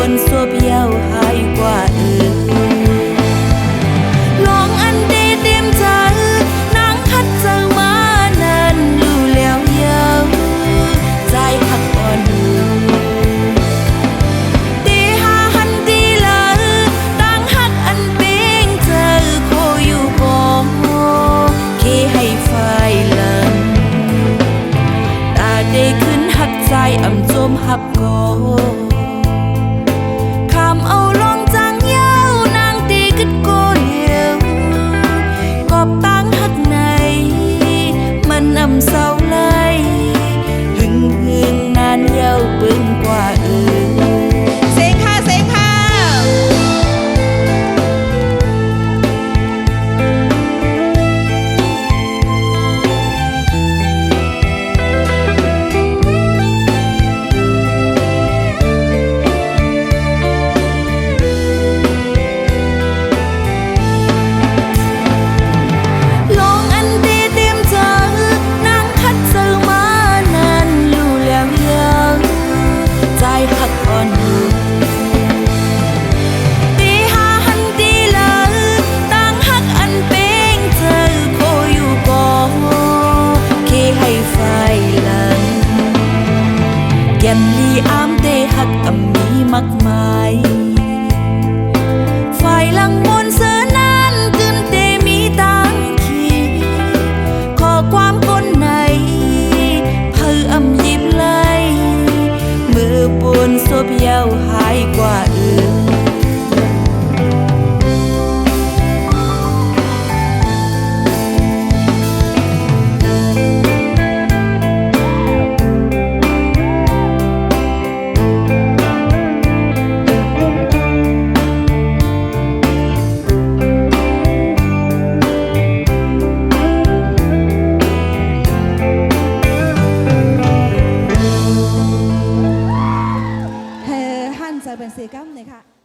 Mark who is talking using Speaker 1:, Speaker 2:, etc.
Speaker 1: นสวบเยาวหายกว่าลองอันดีเตรียมใจนางคัดเจอมานั้นรู้แล้วเยาวใจหักอ่อนดีหาหันดีเลยตั้งหักอันเป้งเจอโคอยู่บ่เคให้ไฟลังตาได้ขึ้นหักใจอ่ำจมหับกอคำเอาลองจังเย้านางตีกึดโกเดียวกอบตั้งหักในมันอ่ำเศร้าเลยหึงนานเย้าปึงกว่าเสียงค่ะเสียงค่ะยันลีอามเดหักอำมีมักมายฝ่ายลังมนเสือนั้นกึนเตมีตังขีขอความคนไหนเพื่ออำยิบเลยมือปนศพเยาวหายกว่า
Speaker 2: ฮันจะเป็นเสียกัมเลยค่ะ